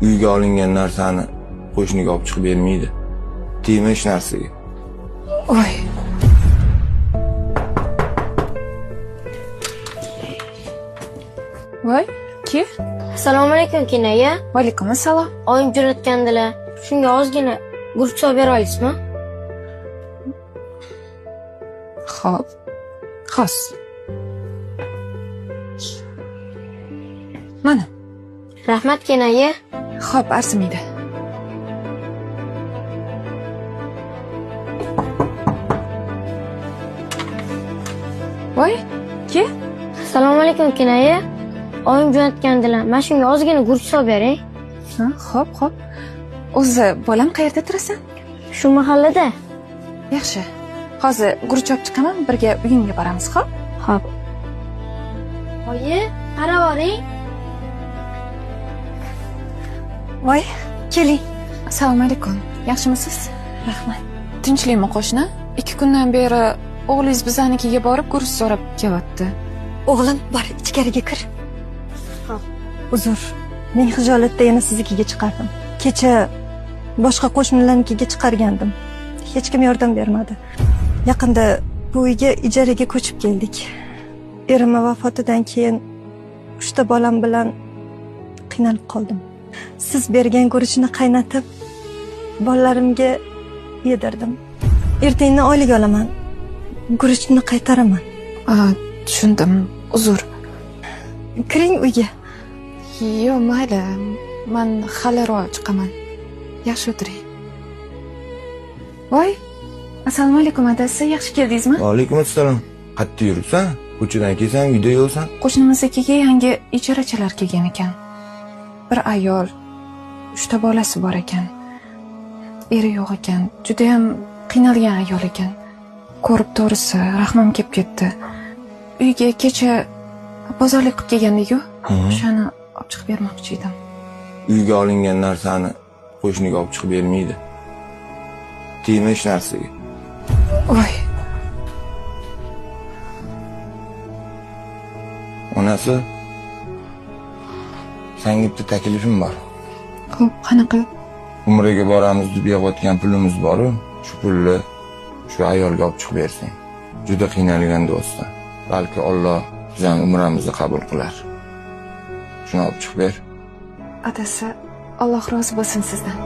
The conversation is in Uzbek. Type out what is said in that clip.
Uyga olingan narsani qo'shniga olib chiqib bermaydi. Tegma hech narsaga. Oy. Voy, ki? Assalomu alaykum Kinaya. Va alaykum assalom. Oyim jo'natgandilar. Shunga ozgina guruch solib bera olasizmi? Xo'p. Xos. Mana. Rahmat Kinaya. Xo'p, arzimaydi. Voy, ki? Assalomu alaykum Kinaya. Oyim jo'natgandilar. Mana shunga ozgina guruch solib bering. Ha, xo'p. O'zi bolam qayerda turasan? Shu mahallada. Yaxshi. Hozir guruch olib chiqaman, birga uyingga boramiz, xo'p? Xo'p. Oyi, qarab oling. Voy, keling. Assalomu alaykum. Yaxshimisiz? Rahmat. Tinchlikmi qo'shni? 2 kundan beri o'g'lingiz bizanikiga borib guruch so'rab kelyapti. O'g'lim, bor, ichkariga kir. Uzr, men hijolatda yana siznikiga chiqardim. Kecha boshqa qo'shnilarnikiga chiqargandim. Hech kim yordam bermadi. Yaqinda bu uyga ijaraga ko'chib keldik. Erim vafotidan keyin 3 ta bolam bilan qiynalib qoldim. Siz bergan guruchni qaynatib, bolalarimga yedirdim. Ertaga oylik olaman. Guruchni qaytaraman. Tushundim. Uzr. Kiring uyga. Yo'q, mayli. Men haliroq chiqaman. Yaxshi o'tiring. Voy, assalomu alaykum adasi, yaxshi keldingizmi? Va alaykum assalom. Qayerda yuribsan? Ko'chadan kelsan, uyda yo'qsan? Qo'shnimiznikiga yangi ijarachilar kelgan ekan. Bir ayol, 3 ta bolasi bor ekan. Eri yo'q ekan. Juda ham qiynalgan ayol ekan. Ko'rib to'g'risi, rahmim kelib ketdi. Uyga kecha bozorlik qilib kelgandik-ku. O'shani olib chiqib bermoqchi edim. Uyga olingan narsani qo'shniga olib chiqib bermaydi. Tegma hech narsaga. Voy. Onasi, senga bitta taklifim bor. Xo'p, qanaqa? Umraga boramiz deb yig'ayotgan pulimiz bor-ku, shu pulni shu ayolga olib chiqib bersang. Juda qiynalgan do'stlar. Balki Alloh bizning umramizni qabul qilar. Shuni olib chiqib ber. Adasi, Alloh rozi bo'lsin sizdan.